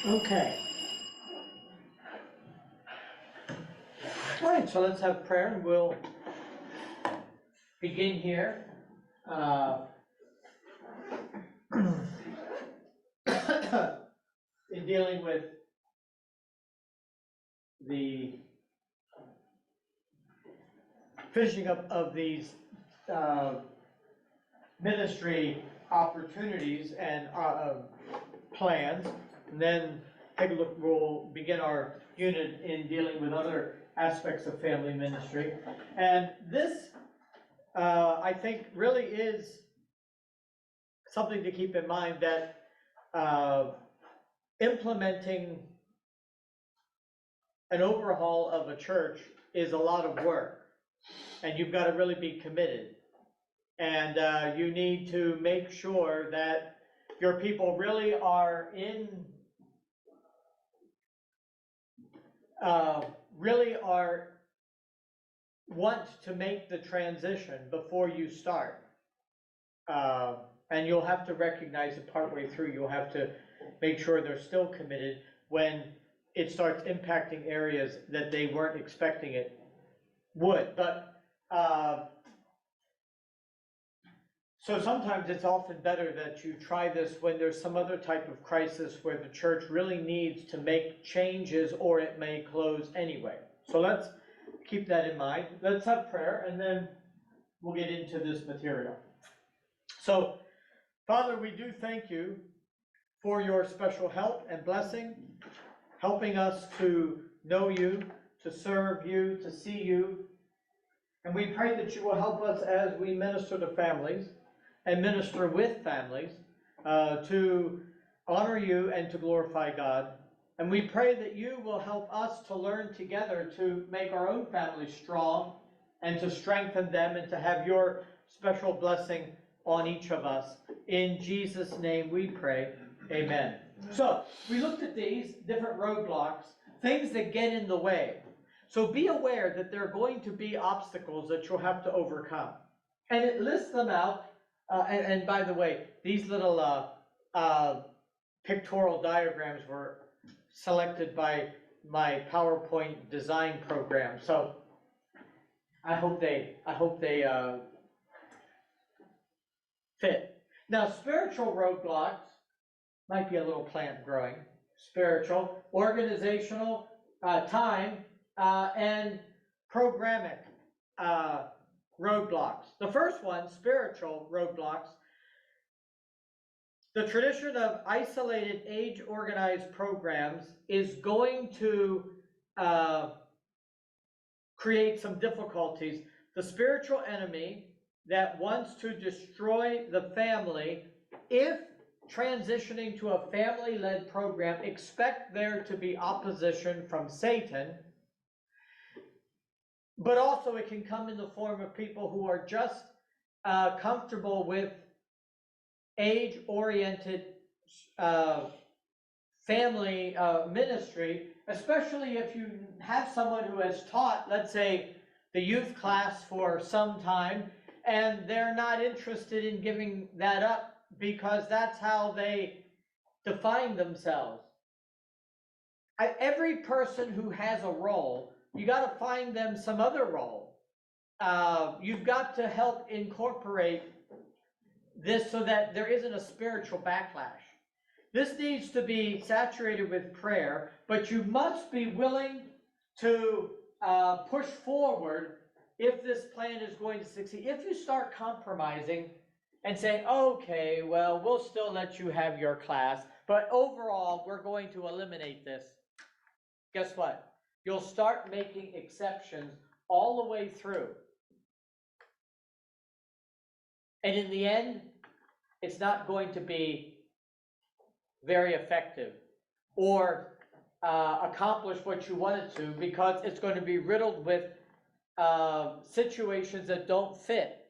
Okay. All right, so let's have prayer and we'll begin here. In dealing with the finishing up of these ministry opportunities and plans, and then take a look, we'll begin our unit in dealing with other aspects of family ministry. And this, I think, really is something to keep in mind, that implementing an overhaul of a church is a lot of work, and you've got to really be committed. And you need to make sure that your people really are want to make the transition before you start. And you'll have to recognize it partway through. You'll have to make sure they're still committed when it starts impacting areas that they weren't expecting it would. But so sometimes it's often better that you try this when there's some other type of crisis where the church really needs to make changes, or it may close anyway. So let's keep that in mind. Let's have prayer, and then we'll get into this material. So, Father, we do thank you for your special help and blessing, helping us to know you, to serve you, to see you. And we pray that you will help us as we minister to families and minister with families to honor you and to glorify God. And we pray that you will help us to learn together to make our own families strong and to strengthen them and to have your special blessing on each of us. In Jesus' name we pray, amen. So we looked at these different roadblocks, things that get in the way. So be aware that there are going to be obstacles that you'll have to overcome. And it lists them out. And by the way, these little pictorial diagrams were selected by my PowerPoint design program. So I hope they fit. Now, spiritual roadblocks might be a little plant growing. Spiritual, organizational, time, and programmatic roadblocks. The first one, spiritual roadblocks. The tradition of isolated age-organized programs is going to create some difficulties. The spiritual enemy that wants to destroy the family, if transitioning to a family-led program, expect there to be opposition from Satan, but also it can come in the form of people who are just comfortable with age-oriented family ministry, especially if you have someone who has taught, let's say, the youth class for some time, and they're not interested in giving that up because that's how they define themselves. Every person who has a role, you got to find them some other role. You've got to help incorporate this so that there isn't a spiritual backlash. This needs to be saturated with prayer, but you must be willing to push forward if this plan is going to succeed. If you start compromising and saying, okay, well, we'll still let you have your class, but overall, we're going to eliminate this. Guess what? You'll start making exceptions all the way through. And in the end, it's not going to be very effective or accomplish what you want it to, because it's going to be riddled with situations that don't fit.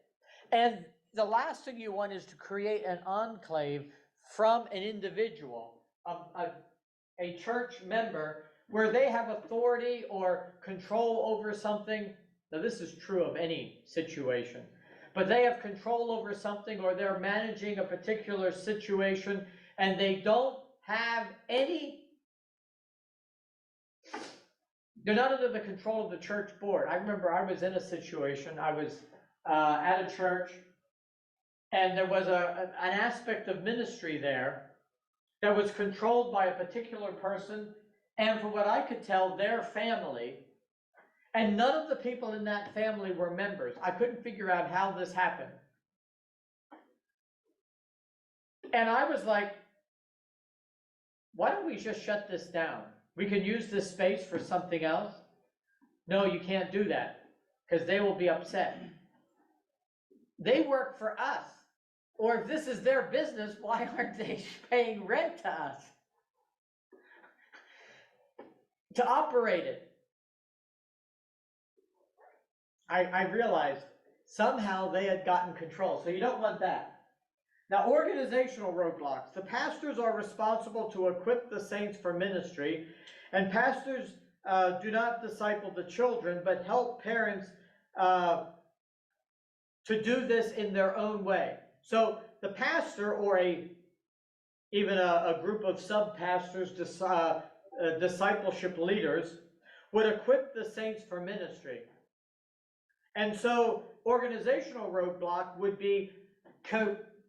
And the last thing you want is to create an enclave from an individual, a church member, where they have authority or control over something. Now, this is true of any situation, but they have control over something, or they're managing a particular situation, and they don't have any they're not under the control of the church board. I remember I was in a situation, I was at a church, and there was an aspect of ministry there that was controlled by a particular person, and from what I could tell, their family, and none of the people in that family were members. I couldn't figure out how this happened. And I was like, why don't we just shut this down? We can use this space for something else. No, you can't do that, because they will be upset. They work for us. Or if this is their business, why aren't they paying rent to us to operate it? I realized somehow they had gotten control, so you don't want that. Now, organizational roadblocks. The pastors are responsible to equip the saints for ministry, and pastors do not disciple the children, but help parents to do this in their own way. So the pastor, or even a group of sub-pastors, discipleship leaders, would equip the saints for ministry. And so organizational roadblock would be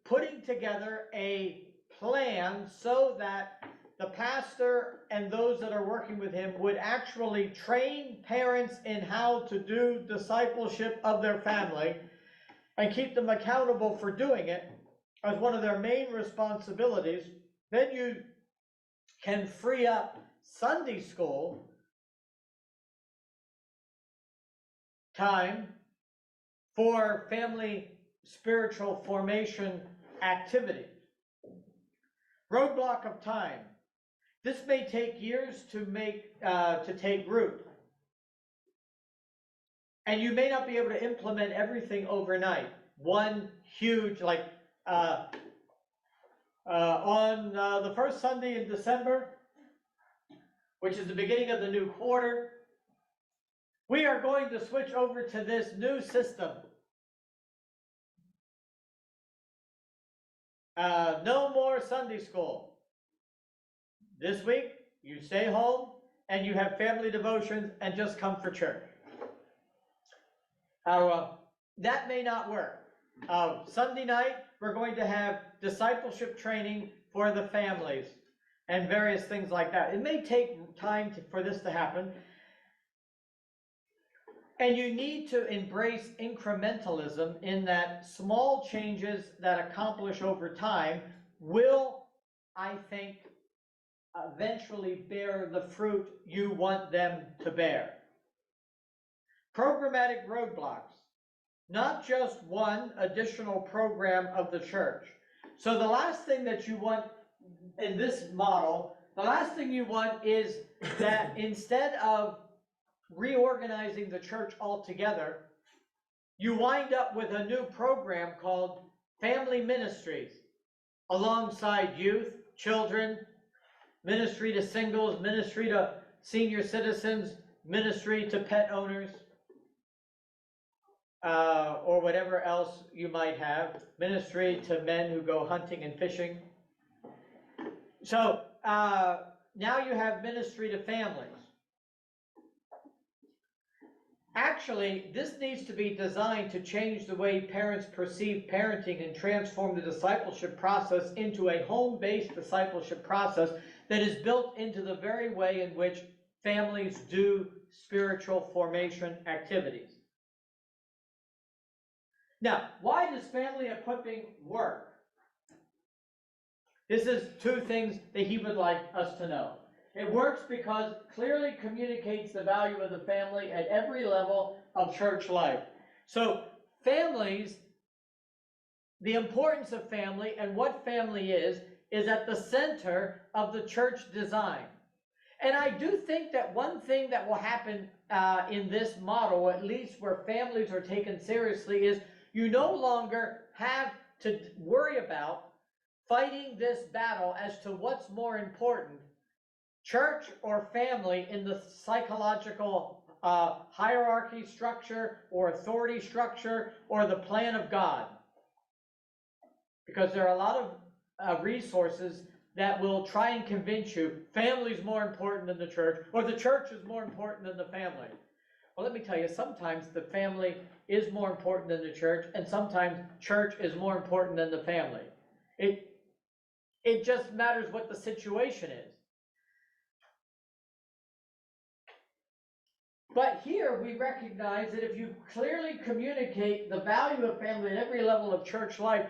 putting together a plan so that the pastor and those that are working with him would actually train parents in how to do discipleship of their family and keep them accountable for doing it as one of their main responsibilities. Then you can free up Sunday school time for family spiritual formation activities. Roadblock of time. This may take years to take root. And you may not be able to implement everything overnight. One huge, like on the first Sunday in December, which is the beginning of the new quarter, we are going to switch over to this new system. No more Sunday school. This week, you stay home and you have family devotions and just come for church. That may not work. Sunday night, we're going to have discipleship training for the families and various things like that. It may take time for this to happen. And you need to embrace incrementalism in that small changes that accomplish over time will, I think, eventually bear the fruit you want them to bear. Programmatic roadblocks. Not just one additional program of the church. So the last thing that you want in this model, the last thing you want is that instead of reorganizing the church altogether, you wind up with a new program called Family Ministries, alongside youth, children, ministry to singles, ministry to senior citizens, ministry to pet owners, or whatever else you might have, ministry to men who go hunting and fishing. So now you have ministry to families. Actually, this needs to be designed to change the way parents perceive parenting and transform the discipleship process into a home-based discipleship process that is built into the very way in which families do spiritual formation activities. Now, why does family equipping work? This is two things that he would like us to know. It works because it clearly communicates the value of the family at every level of church life. So families, the importance of family and what family is at the center of the church design. And I do think that one thing that will happen in this model, at least where families are taken seriously, is you no longer have to worry about fighting this battle as to what's more important, church or family, in the psychological hierarchy structure or authority structure or the plan of God. Because there are a lot of resources that will try and convince you family's more important than the church, or the church is more important than the family. Well, let me tell you, sometimes the family is more important than the church, and sometimes church is more important than the family. It just matters what the situation is. But here we recognize that if you clearly communicate the value of family at every level of church life,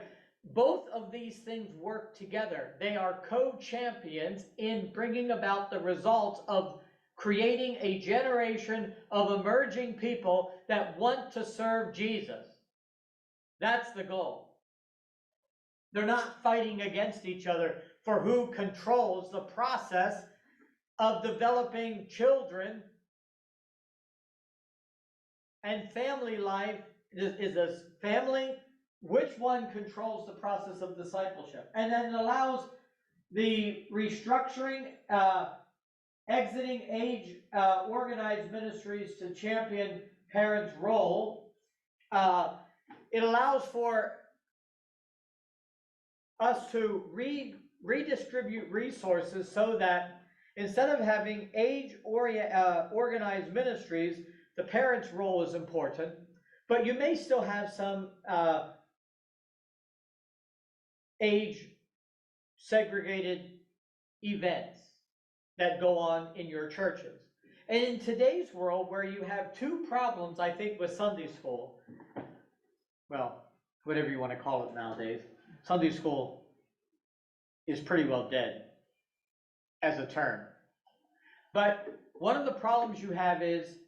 both of these things work together. They are co-champions in bringing about the results of creating a generation of emerging people that want to serve Jesus. That's the goal. They're not fighting against each other for who controls the process of developing children. And family life is a family. Which one controls the process of discipleship? And then it allows the restructuring, exiting age organized ministries to champion parents' role. It allows for us to redistribute resources so that instead of having age organized ministries, the parent's role is important, but you may still have some age segregated events that go on in your churches. And in today's world, where you have two problems, I think, with Sunday school, well, whatever you want to call it nowadays, Sunday school is pretty well dead as a term. But one of the problems you have is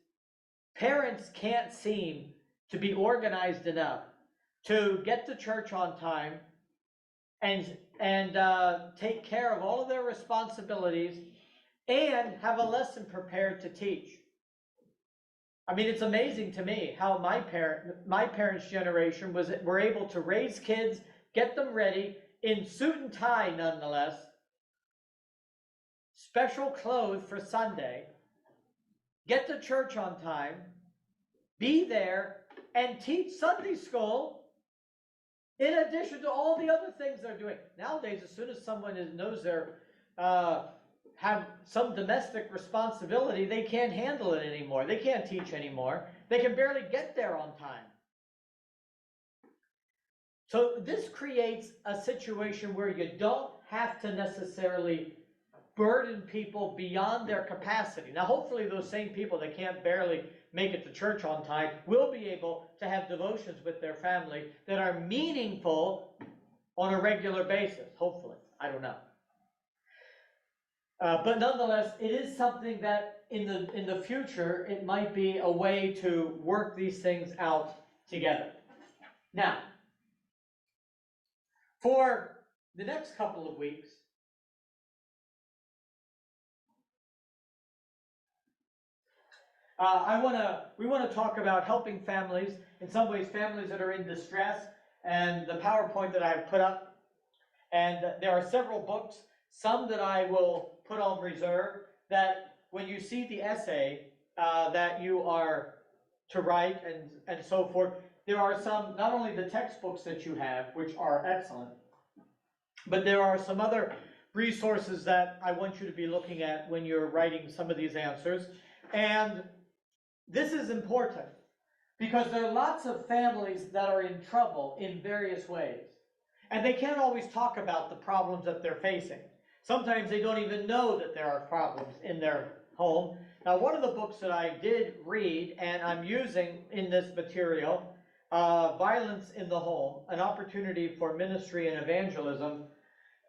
parents can't seem to be organized enough to get to church on time and take care of all of their responsibilities and have a lesson prepared to teach. I mean, it's amazing to me how my parents' generation were able to raise kids, get them ready in suit and tie nonetheless, special clothes for Sunday, get to church on time, be there, and teach Sunday school in addition to all the other things they're doing. Nowadays, as soon as someone knows they're have some domestic responsibility, they can't handle it anymore. They can't teach anymore. They can barely get there on time. So this creates a situation where you don't have to necessarily burden people beyond their capacity. Now, hopefully those same people that can't barely make it to church on time will be able to have devotions with their family that are meaningful on a regular basis, hopefully. I don't know. But nonetheless, it is something that in the future, it might be a way to work these things out together. Now, for the next couple of weeks, we want to talk about helping families, in some ways families that are in distress, and the PowerPoint that I have put up. And there are several books, some that I will put on reserve, that when you see the essay that you are to write and so forth, there are some, not only the textbooks that you have, which are excellent, but there are some other resources that I want you to be looking at when you're writing some of these answers. And this is important because there are lots of families that are in trouble in various ways. And they can't always talk about the problems that they're facing. Sometimes they don't even know that there are problems in their home. Now, one of the books that I did read and I'm using in this material, Violence in the Home, An Opportunity for Ministry and Evangelism,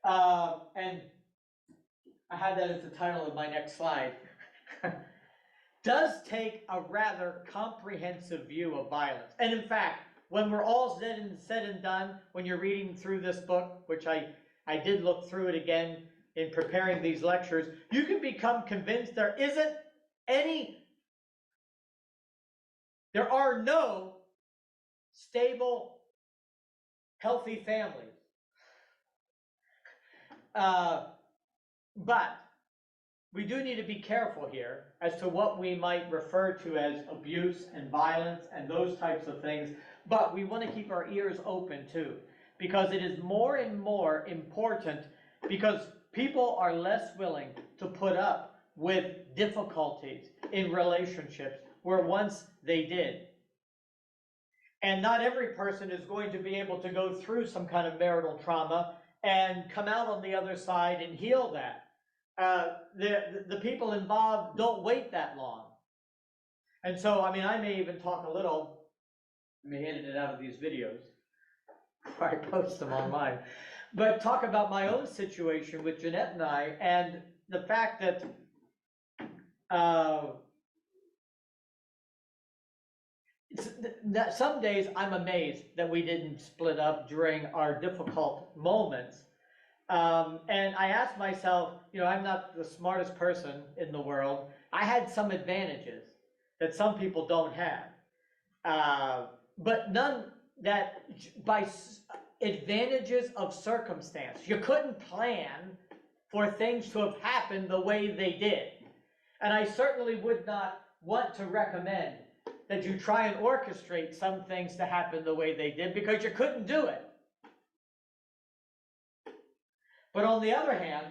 and I had that as the title of my next slide, does take a rather comprehensive view of violence. And in fact, when we're all said and done, when you're reading through this book, which I did look through it again in preparing these lectures, you can become convinced there are no stable, healthy families. But we do need to be careful here as to what we might refer to as abuse and violence and those types of things. But we want to keep our ears open too, because it is more and more important, because people are less willing to put up with difficulties in relationships where once they did. And not every person is going to be able to go through some kind of marital trauma and come out on the other side and heal that. The people involved don't wait that long. And so, I mean, I may even talk a little, I may edit it out of these videos before I post them online, but talk about my own situation with Jeanette and I, and the fact that some days I'm amazed that we didn't split up during our difficult moments. And I asked myself, you know, I'm not the smartest person in the world. I had some advantages that some people don't have, but none that by advantages of circumstance. You couldn't plan for things to have happened the way they did. And I certainly would not want to recommend that you try and orchestrate some things to happen the way they did, because you couldn't do it. But on the other hand,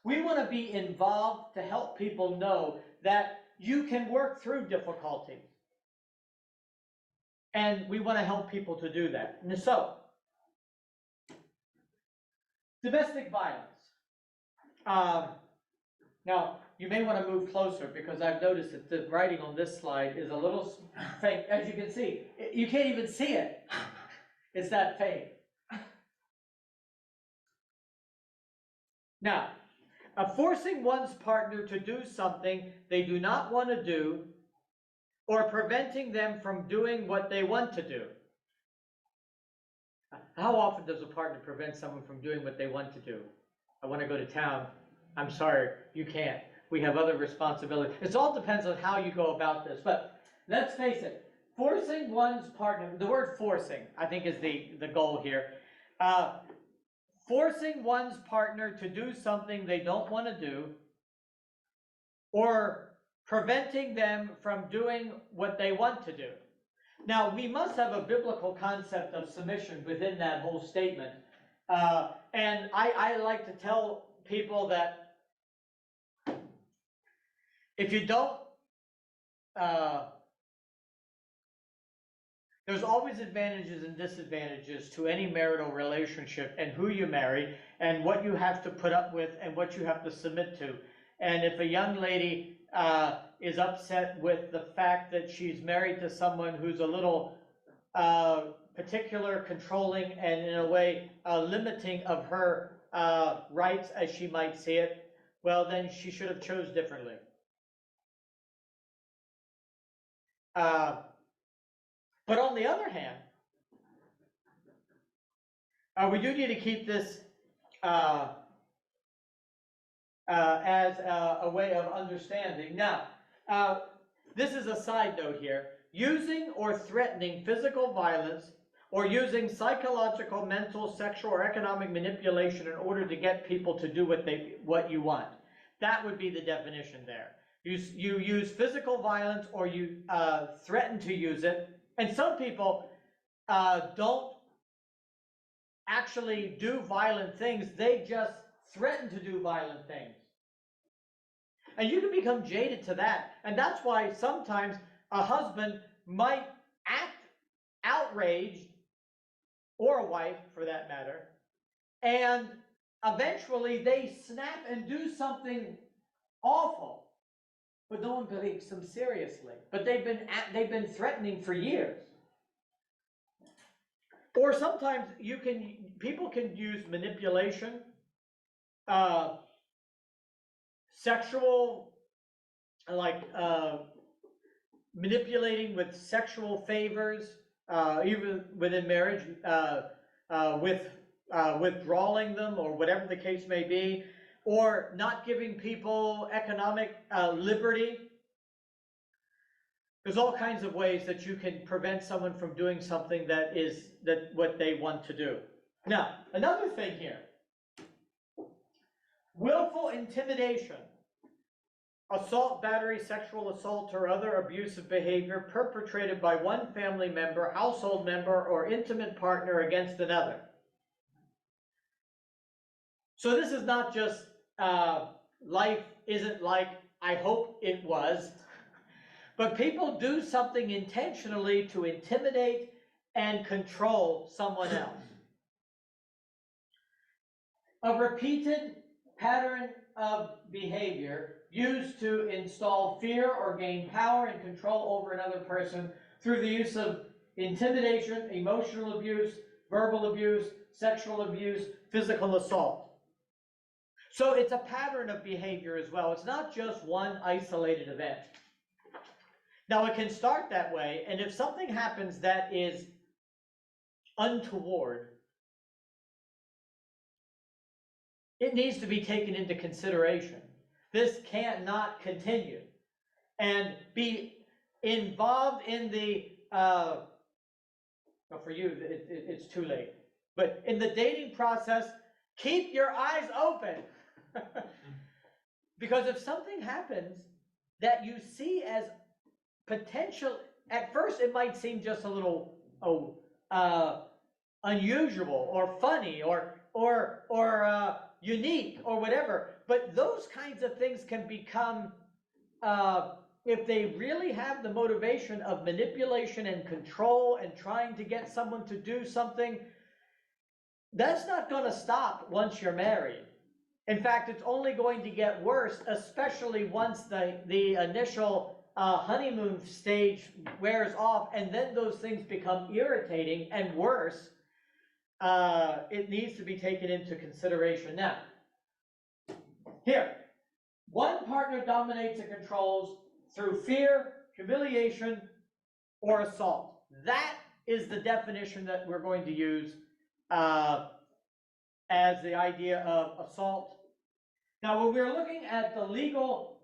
we want to be involved to help people know that you can work through difficulties. And we want to help people to do that. And so, domestic violence. Now, you may want to move closer, because I've noticed that the writing on this slide is a little faint. As you can see, you can't even see it. It's that faint. Now, forcing one's partner to do something they do not want to do, or preventing them from doing what they want to do. How often does a partner prevent someone from doing what they want to do? I want to go to town. I'm sorry, you can't. We have other responsibilities. It all depends on how you go about this. But let's face it, forcing one's partner, the word forcing, I think, is the goal here. Forcing one's partner to do something they don't want to do, or preventing them from doing what they want to do. Now, we must have a biblical concept of submission within that whole statement. And I like to tell people that if you don't, there's always advantages and disadvantages to any marital relationship, and who you marry, and what you have to put up with, and what you have to submit to. And if a young lady is upset with the fact that she's married to someone who's a little particular, controlling, and in a way limiting of her rights as she might see it, well, then she should have chose differently. But on the other hand, we do need to keep this as a way of understanding. Now, this is a side note here. Using or threatening physical violence, or using psychological, mental, sexual, or economic manipulation in order to get people to do what you want. That would be the definition there. You use physical violence, or you threaten to use it. And some people don't actually do violent things. They just threaten to do violent things. And you can become jaded to that. And that's why sometimes a husband might act outraged, or a wife for that matter, and eventually they snap and do something awful, but no one takes them seriously. But they've been threatening for years. Or sometimes people can use manipulation, sexual, like manipulating with sexual favors, even within marriage, withdrawing them, or whatever the case may be, or not giving people economic liberty. There's all kinds of ways that you can prevent someone from doing something that what they want to do. Now, another thing here. Willful intimidation, assault, battery, sexual assault, or other abusive behavior perpetrated by one family member, household member, or intimate partner against another. So this is not just life isn't like I hope it was, but people do something intentionally to intimidate and control someone else. A repeated pattern of behavior used to install fear or gain power and control over another person through the use of intimidation, emotional abuse, verbal abuse, sexual abuse, physical assault. So it's a pattern of behavior as well. It's not just one isolated event. Now it can start that way, and if something happens that is untoward, it needs to be taken into consideration. This cannot continue and be involved in the, well, for you, it's too late. But in the dating process, keep your eyes open. Because if something happens that you see as potential, at first it might seem just a little unusual or funny or unique or whatever, but those kinds of things can become, if they really have the motivation of manipulation and control and trying to get someone to do something, that's not going to stop once you're married. In fact, it's only going to get worse, especially once the initial honeymoon stage wears off, and then those things become irritating and worse. It needs to be taken into consideration. Now, here, one partner dominates and controls through fear, humiliation, or assault. That is the definition that we're going to use as the idea of assault. Now, when we're looking at the legal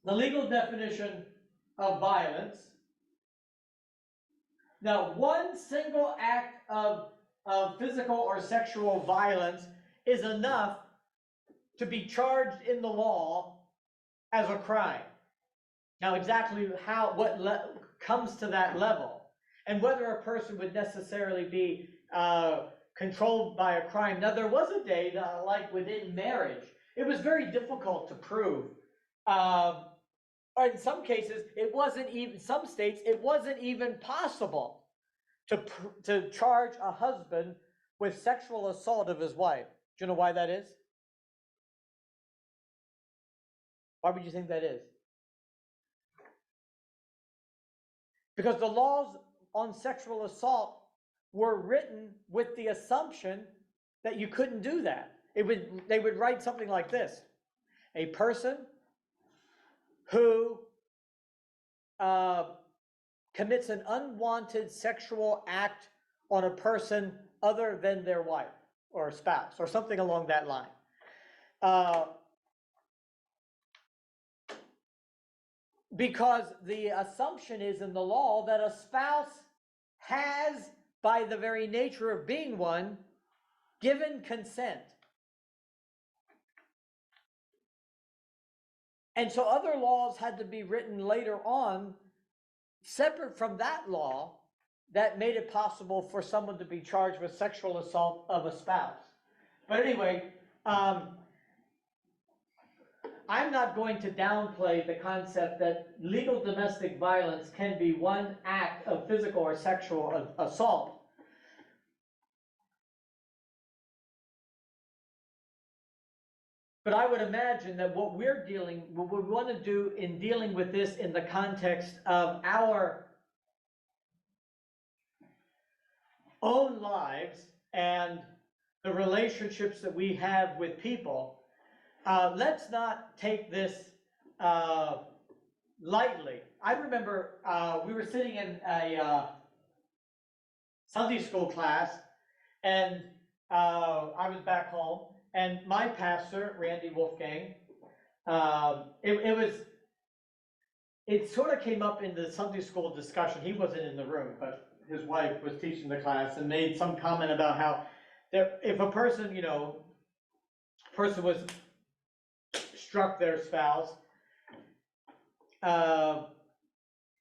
definition of violence, now one single act of physical or sexual violence is enough to be charged in the law as a crime. Now, exactly what comes to that level, and whether a person would necessarily be controlled by a crime. Now, there was a day that, like within marriage, it was very difficult to prove. Or in some cases, it wasn't even, some states, it wasn't even possible to charge a husband with sexual assault of his wife. Do you know why that is? Why would you think that is? Because the laws on sexual assault were written with the assumption that you couldn't do that. They would write something like this: a person who commits an unwanted sexual act on a person other than their wife or spouse, or something along that line. Because the assumption is in the law that a spouse has, by the very nature of being one, given consent. And so other laws had to be written later on, separate from that law, that made it possible for someone to be charged with sexual assault of a spouse. But anyway, I'm not going to downplay the concept that legal domestic violence can be one act of physical or sexual assault. But I would imagine that what we want to do in dealing with this in the context of our own lives and the relationships that we have with people, let's not take this lightly. I remember we were sitting in a Sunday school class, and I was back home, and my pastor, Randy Wolfgang, it sort of came up in the Sunday school discussion. He wasn't in the room, but his wife was teaching the class and made some comment about how if a person, was struck their spouse,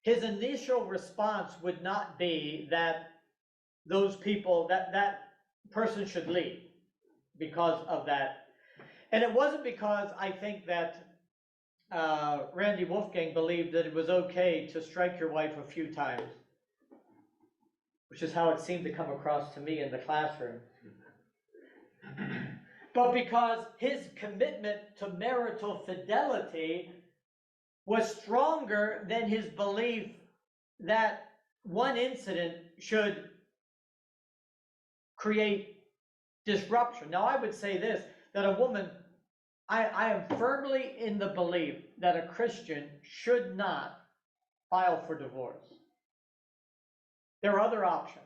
his initial response would not be that those people, that person should leave. because of that. And it wasn't because I think that Randy Wolfgang believed that it was okay to strike your wife a few times, which is how it seemed to come across to me in the classroom. But because his commitment to marital fidelity was stronger than his belief that one incident should create disruption. Now, I would say this, that a woman, I am firmly in the belief that a Christian should not file for divorce. There are other options,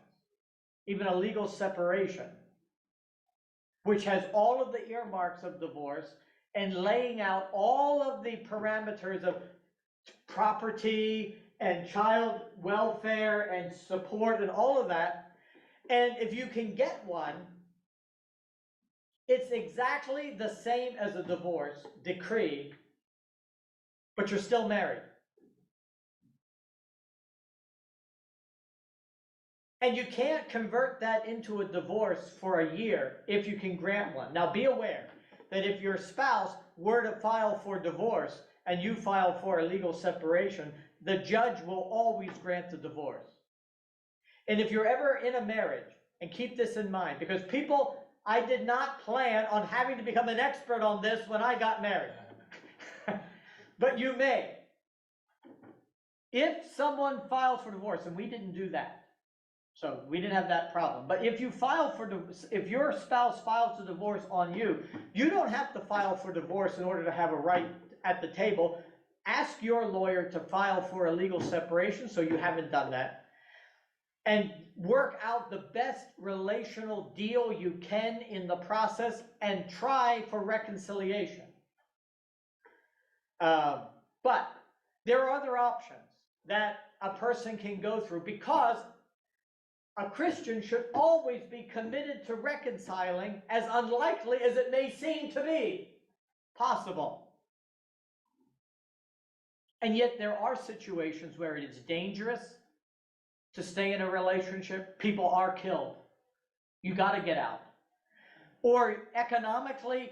even a legal separation, which has all of the earmarks of divorce and laying out all of the parameters of property and child welfare and support and all of that. And if you can get one, it's exactly the same as a divorce decree, but you're still married. And you can't convert that into a divorce for a year if you can grant one. Now be aware that if your spouse were to file for divorce and you file for a legal separation, the judge will always grant the divorce. And if you're ever in a marriage, and keep this in mind, because people, I did not plan on having to become an expert on this when I got married. But you may. If someone files for divorce, and we didn't do that, so we didn't have that problem. But if you file for if your spouse files a divorce on you, you don't have to file for divorce in order to have a right at the table. Ask your lawyer to file for a legal separation, so you haven't done that. And work out the best relational deal you can in the process and try for reconciliation. But there are other options that a person can go through, because a Christian should always be committed to reconciling, as unlikely as it may seem to be possible. And yet there are situations where it is dangerous to stay in a relationship. People are killed. You got to get out. Or economically,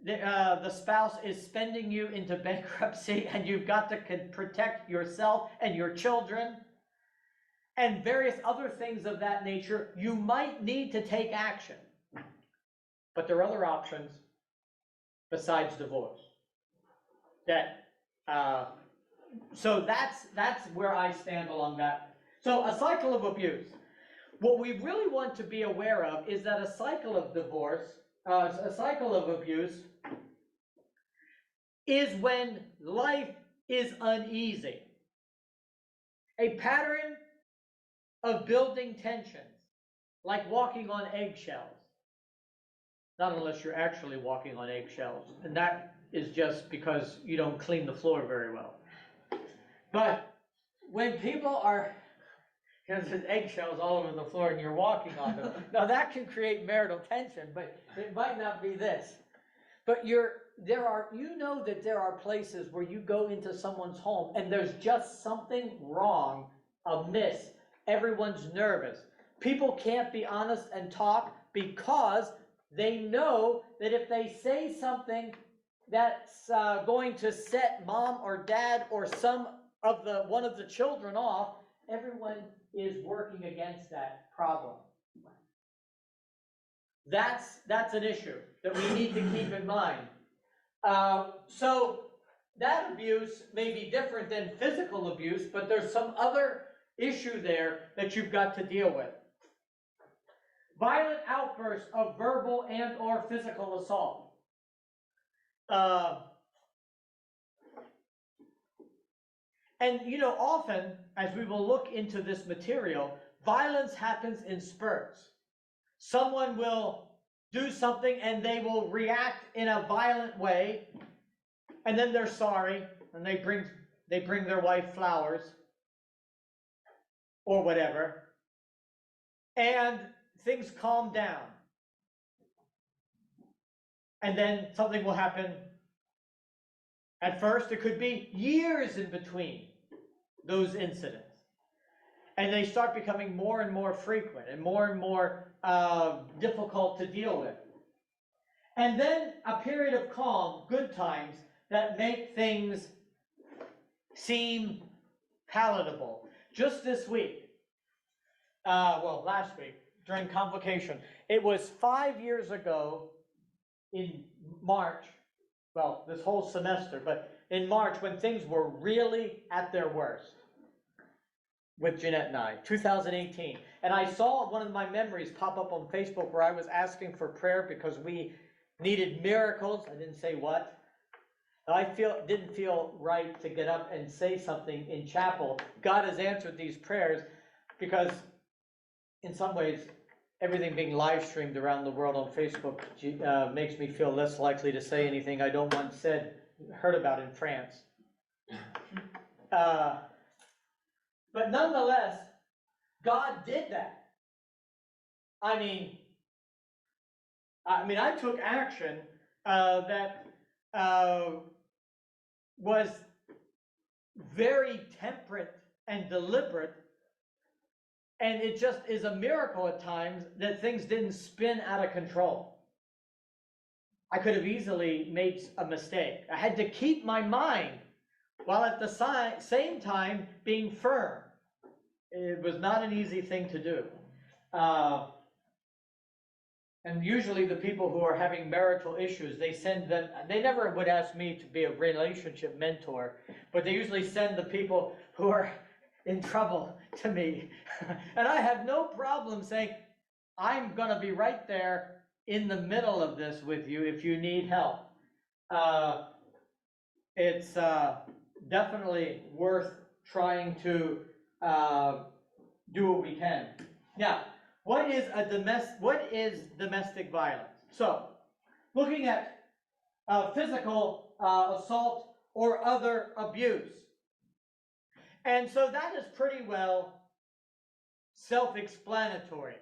the spouse is spending you into bankruptcy and you've got to protect yourself and your children. And various other things of that nature, you might need to take action. But there are other options besides divorce. So that's where I stand along that. So a cycle of abuse. What we really want to be aware of is that a cycle of divorce, a cycle of abuse, is when life is uneasy. A pattern of building tensions, like walking on eggshells. Not unless you're actually walking on eggshells, and that is just because you don't clean the floor very well. But when people are, there's eggshells all over the floor and you're walking on them, now that can create marital tension, but it might not be this. But there are places where you go into someone's home and there's just something wrong, amiss. Everyone's nervous. People can't be honest and talk because they know that if they say something that's going to set mom or dad or one of the children off, everyone is working against that problem. That's an issue that we need to keep in mind. So that abuse may be different than physical abuse, but there's some other issue there that you've got to deal with. Violent outbursts of verbal and or physical assault. And often, as we will look into this material, violence happens in spurts. Someone will do something and they will react in a violent way, and then they're sorry, and they bring their wife flowers or whatever, and things calm down. And then something will happen. At first, it could be years in between those incidents. And they start becoming more and more frequent and more difficult to deal with. And then a period of calm, good times, that make things seem palatable. Just this week, well, last week, during convocation, it was 5 years ago in March, well, this whole semester, but in March when things were really at their worst with Jeanette and I, 2018. And I saw one of my memories pop up on Facebook where I was asking for prayer because we needed miracles. I didn't say what. I didn't feel right to get up and say something in chapel. God has answered these prayers because in some ways, everything being live streamed around the world on Facebook makes me feel less likely to say anything I don't want heard about in France. But nonetheless, God did that. I mean, I took action that was very temperate and deliberate, and it just is a miracle at times that things didn't spin out of control. I could have easily made a mistake. I had to keep my mind while at the same time being firm. It was not an easy thing to do. And usually the people who are having marital issues, they never would ask me to be a relationship mentor, but they usually send the people who are in trouble to me. And I have no problem saying, I'm going to be right there in the middle of this with you if you need help. It's definitely worth trying to do what we can. Now, what is domestic violence? So, looking at physical assault or other abuse. And so that is pretty well self-explanatory.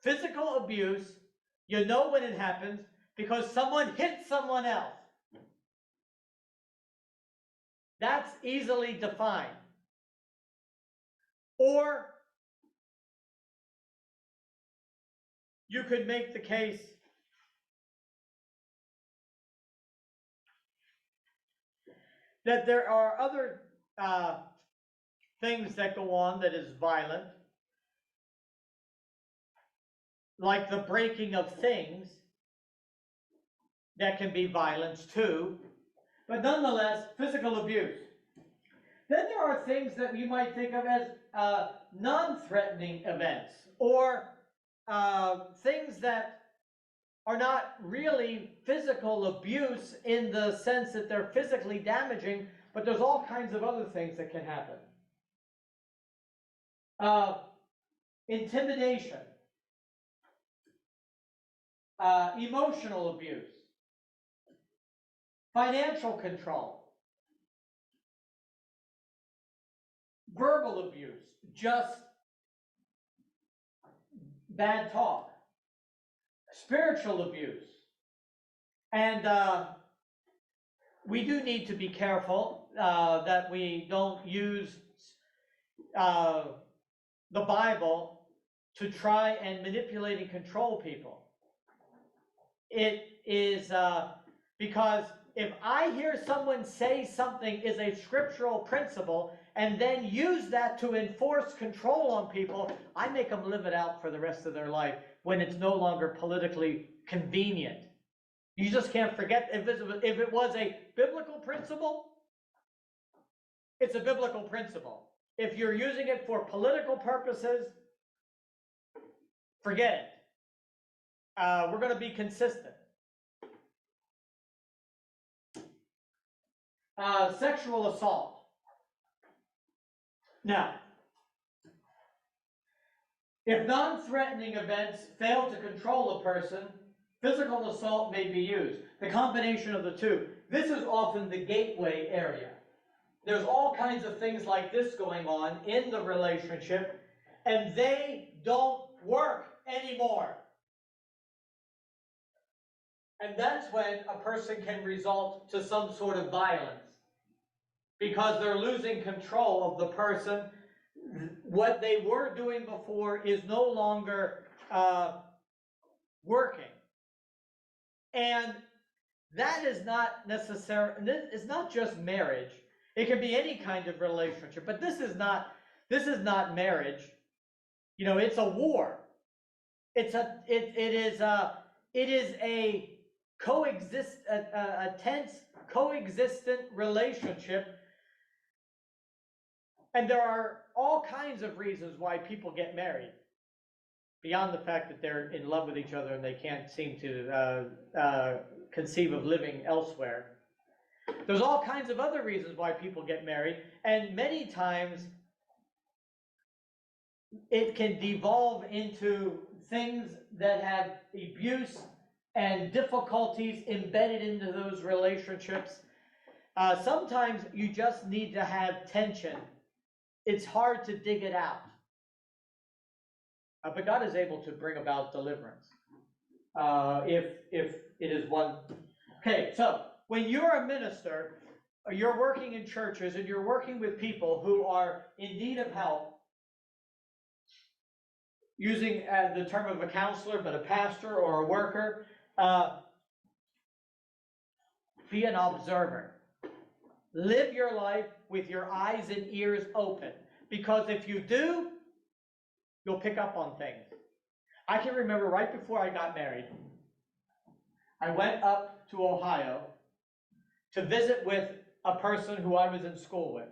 Physical abuse, you know when it happens because someone hit someone else. That's easily defined. Or you could make the case that there are other things that go on that is violent, like the breaking of things, that can be violence too, but nonetheless, physical abuse. Then there are things that you might think of as non-threatening events, or things that are not really physical abuse in the sense that they're physically damaging, but there's all kinds of other things that can happen. Intimidation, emotional abuse, financial control, verbal abuse, just bad talk, spiritual abuse. And we do need to be careful that we don't use the Bible to try and manipulate and control people. It is because if I hear someone say something is a scriptural principle and then use that to enforce control on people, I make them live it out for the rest of their life when it's no longer politically convenient. You just can't forget, if it was a biblical principle, it's a biblical principle. If you're using it for political purposes, forget it. We're going to be consistent. Sexual assault. Now, if non-threatening events fail to control a person, physical assault may be used. The combination of the two. This is often the gateway area. There's all kinds of things like this going on in the relationship, and they don't work anymore. And that's when a person can result to some sort of violence, because they're losing control of the person. What they were doing before is no longer working. And that is not necessary, it's not just marriage. It can be any kind of relationship, but this is not marriage. You know, it's a war. It is a tense coexistent relationship. And there are all kinds of reasons why people get married, beyond the fact that they're in love with each other and they can't seem to conceive of living elsewhere. There's all kinds of other reasons why people get married, and many times it can devolve into things that have abuse and difficulties embedded into those relationships. Sometimes you just need to have tension. It's hard to dig it out. But God is able to bring about deliverance if it is one. Okay, so when you're a minister, or you're working in churches and you're working with people who are in need of help, using the term of a counselor, but a pastor or a worker, be an observer. Live your life with your eyes and ears open, because if you do, you'll pick up on things. I can remember right before I got married, I went up to Ohio to visit with a person who I was in school with.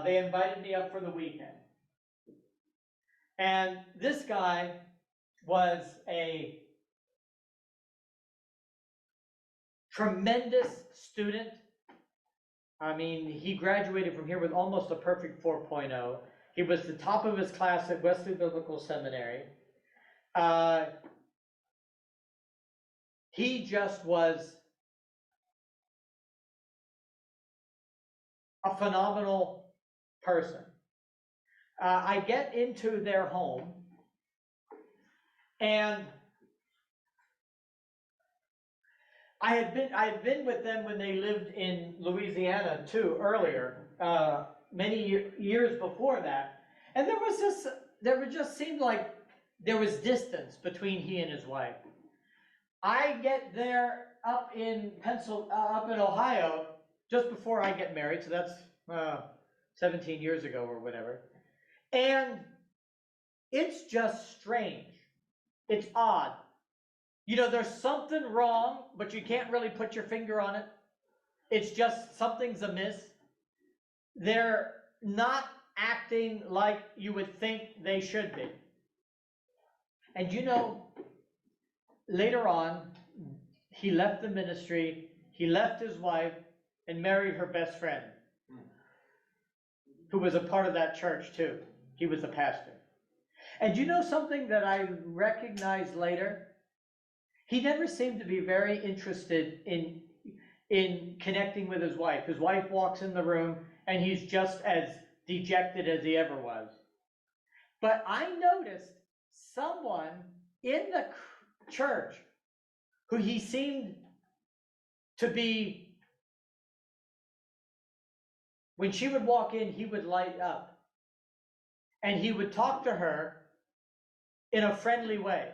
They invited me up for the weekend. And this guy was a tremendous student. I mean, he graduated from here with almost a perfect 4.0. He was the top of his class at Wesley Biblical Seminary. He just was a phenomenal person. I get into their home, and I had been with them when they lived in Louisiana too, earlier, many years before that. And there just seemed like there was distance between he and his wife. I get there up in Ohio just before I get married, so that's 17 years ago or whatever. And it's just strange. It's odd. You know, there's something wrong, but you can't really put your finger on it. It's just something's amiss. They're not acting like you would think they should be. And you know, later on, he left the ministry, he left his wife, and married her best friend, who was a part of that church too. He was a pastor. And you know something that I recognized later? He never seemed to be very interested in connecting with his wife. His wife walks in the room and he's just as dejected as he ever was. But I noticed someone in the church who he seemed to be, when she would walk in, he would light up. And he would talk to her in a friendly way.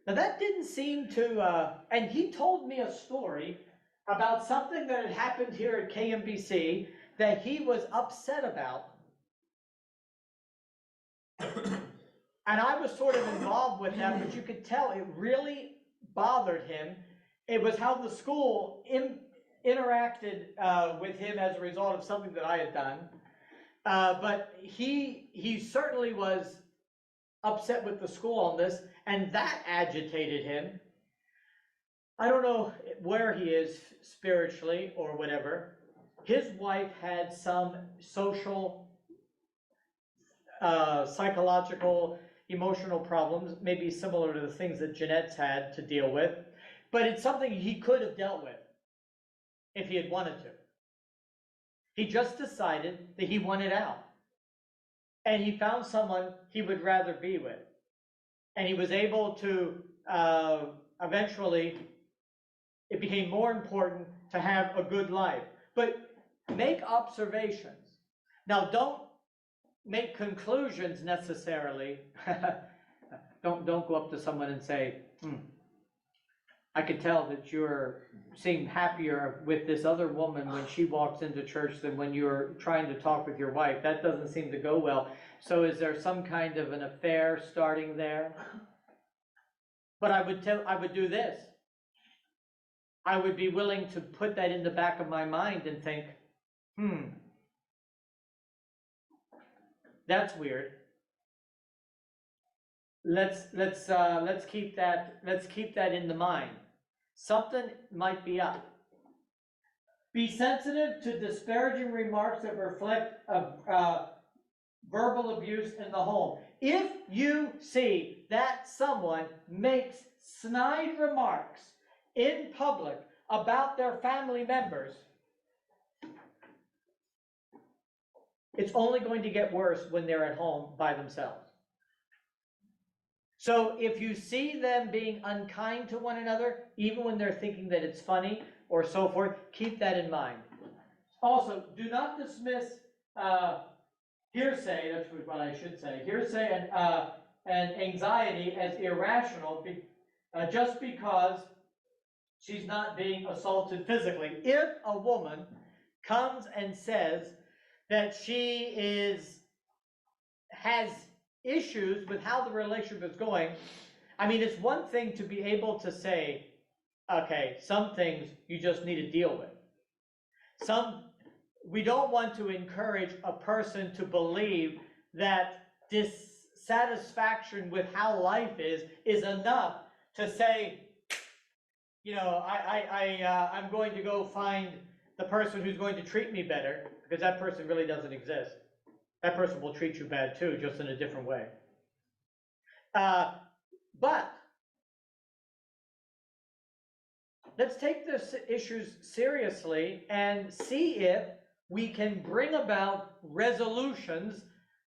Now that didn't seem to, and he told me a story about something that had happened here at KMBC that he was upset about. And I was sort of involved with that, but you could tell it really bothered him. It was how the school interacted with him as a result of something that I had done. But he certainly was upset with the school on this, and that agitated him. I don't know where he is spiritually or whatever. His wife had some social, psychological, emotional problems, maybe similar to the things that Jeanette's had to deal with, but it's something he could have dealt with if he had wanted to. He just decided that he wanted out. And he found someone he would rather be with. And he was able to, eventually, it became more important to have a good life. But make observations. Now, don't make conclusions necessarily. Don't go up to someone and say, I could tell that you're seem happier with this other woman when she walks into church than when you're trying to talk with your wife. That doesn't seem to go well. So is there some kind of an affair starting there? But I would do this. I would be willing to put that in the back of my mind and think, that's weird. Let's keep that in the mind. Something might be up. Be sensitive to disparaging remarks that reflect verbal abuse in the home. If you see that someone makes snide remarks in public about their family members, it's only going to get worse when they're at home by themselves. So if you see them being unkind to one another, even when they're thinking that it's funny or so forth, keep that in mind. Also, do not dismiss hearsay, that's what I should say, hearsay and anxiety as irrational just because she's not being assaulted physically. If a woman comes and says that she has issues with how the relationship is going, I mean, it's one thing to be able to say, okay, some things you just need to deal with. We don't want to encourage a person to believe that dissatisfaction with how life is enough to say, you know, I'm going to go find the person who's going to treat me better, because that person really doesn't exist. That person will treat you bad too, just in a different way. But let's take these issues seriously and see if we can bring about resolutions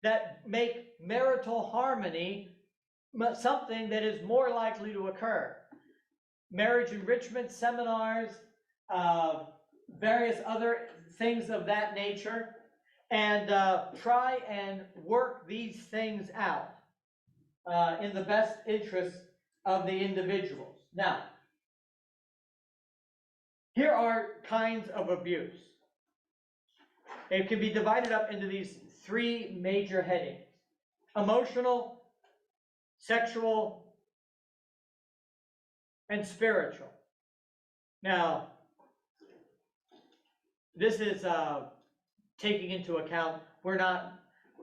that make marital harmony something that is more likely to occur. Marriage enrichment seminars, various other things of that nature, and try and work these things out in the best interest of the individuals. Now, here are kinds of abuse. It can be divided up into these three major headings: emotional, sexual, and spiritual. Now, this is taking into account,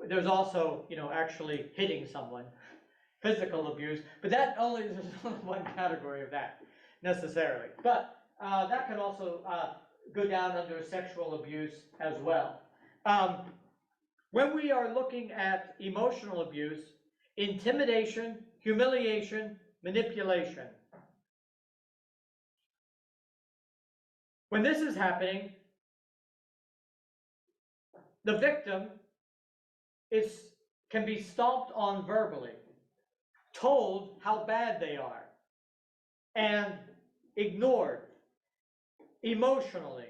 there's also, actually hitting someone, physical abuse, but there's only one category of that necessarily. But that can also go down under sexual abuse as well. When we are looking at emotional abuse, intimidation, humiliation, manipulation. When this is happening, the victim can be stomped on verbally, told how bad they are, and ignored emotionally,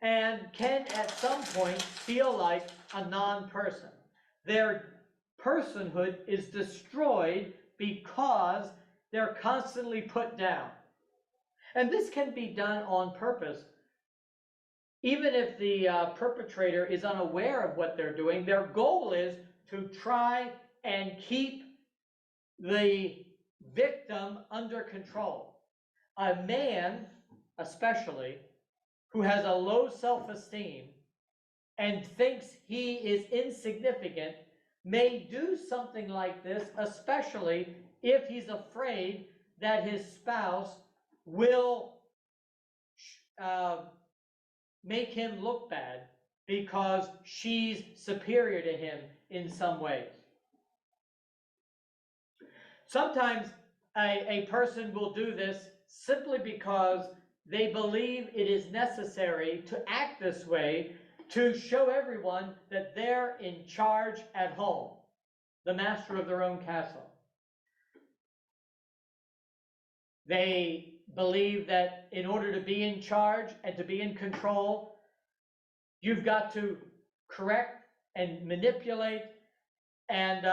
and can at some point feel like a non-person. Their personhood is destroyed because they're constantly put down. And this can be done on purpose. Even if the perpetrator is unaware of what they're doing, their goal is to try and keep the victim under control. A man, especially, who has a low self-esteem and thinks he is insignificant, may do something like this, especially if he's afraid that his spouse will make him look bad because she's superior to him in some ways. Sometimes a person will do this simply because they believe it is necessary to act this way to show everyone that they're in charge at home, the master of their own castle. They believe that in order to be in charge and to be in control, you've got to correct and manipulate and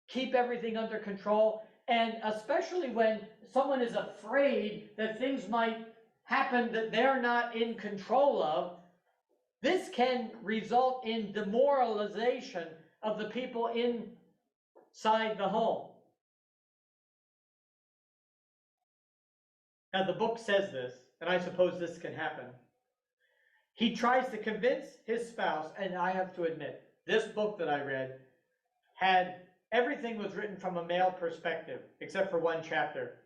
keep everything under control. And especially when someone is afraid that things might happen that they're not in control of, this can result in demoralization of the people inside the home. Now, the book says this, and I suppose this can happen. He tries to convince his spouse, and I have to admit, this book that I read had everything was written from a male perspective, except for one chapter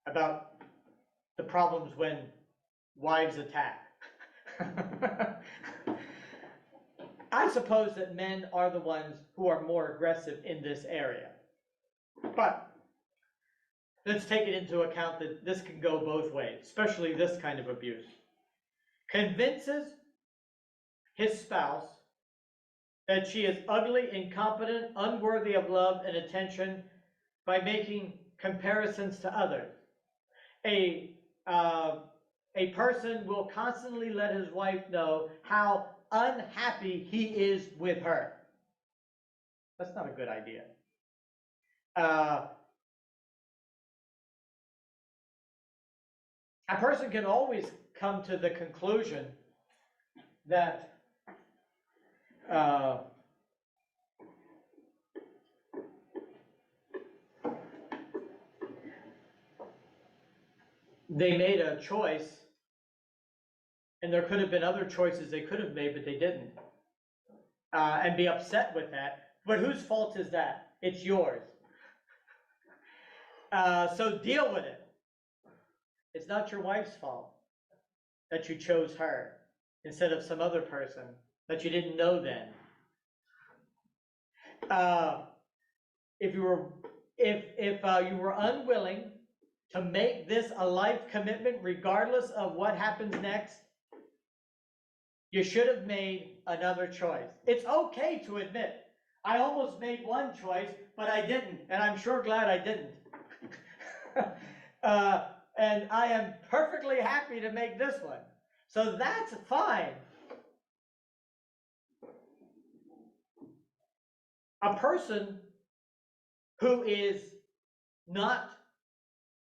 about the problems when wives attack. I suppose that men are the ones who are more aggressive in this area. But let's take it into account that this can go both ways, especially this kind of abuse. Convinces his spouse that she is ugly, incompetent, unworthy of love and attention by making comparisons to others. A person will constantly let his wife know how unhappy he is with her. That's not a good idea. A person can always come to the conclusion that they made a choice, and there could have been other choices they could have made, but they didn't, and be upset with that. But whose fault is that? It's yours. So deal with it. It's not your wife's fault that you chose her instead of some other person that you didn't know then. If you were unwilling to make this a life commitment, regardless of what happens next, you should have made another choice. It's okay to admit, I almost made one choice, but I didn't, and I'm sure glad I didn't. And I am perfectly happy to make this one. So that's fine. A person who is not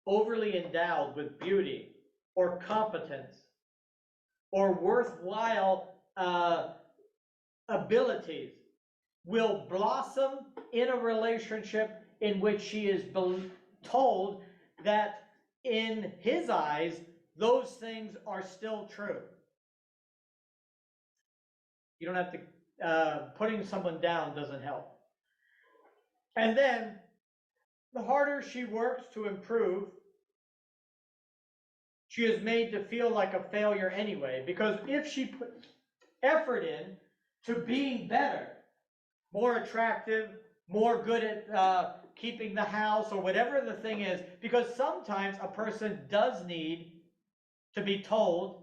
overly endowed with beauty or competence or worthwhile abilities will blossom in a relationship in which she is told that in his eyes, those things are still true. You don't have to, putting someone down doesn't help. And then, the harder she works to improve, she is made to feel like a failure anyway, because if she puts effort in to being better, more attractive, more good at keeping the house, or whatever the thing is, because sometimes a person does need to be told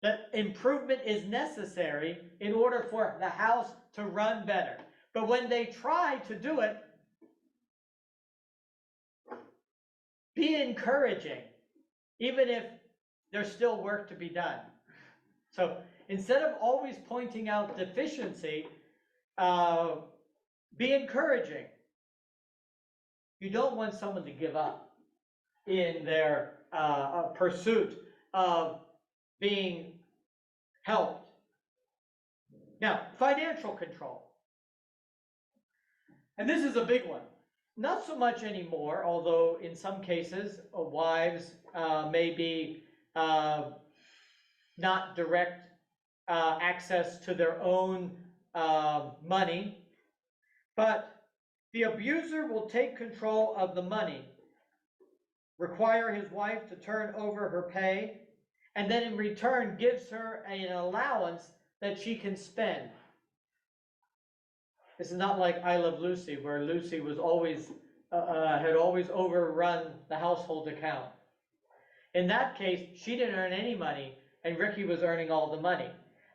that improvement is necessary in order for the house to run better. But when they try to do it, be encouraging, even if there's still work to be done. So instead of always pointing out deficiency, be encouraging. You don't want someone to give up in their pursuit of being helped. Now, financial control. And this is a big one. Not so much anymore, although in some cases, wives may be not direct access to their own money, but the abuser will take control of the money, require his wife to turn over her pay, and then in return gives her an allowance that she can spend. This is not like I Love Lucy, where Lucy was always had always overrun the household account. In that case, she didn't earn any money, and Ricky was earning all the money.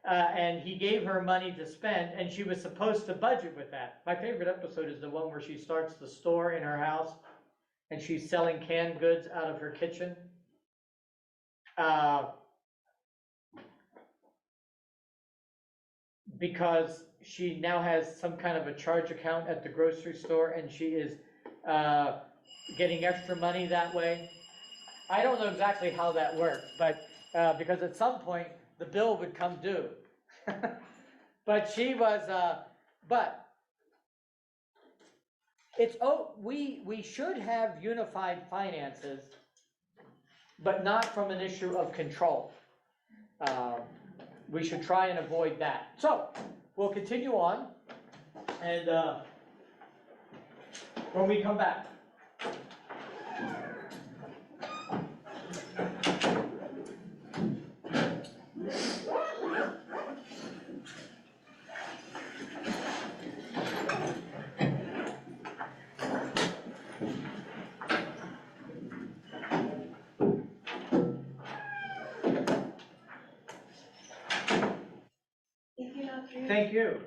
And he gave her money to spend, and she was supposed to budget with that. My favorite episode is the one where she starts the store in her house, and she's selling canned goods out of her kitchen. Because she now has some kind of a charge account at the grocery store, and she is getting extra money that way. I don't know exactly how that works, but, because at some point, the bill would come due. But she was, but it's, we should have unified finances, but not from an issue of control. We should try and avoid that. So, we'll continue on, and, when we come back. Thank you.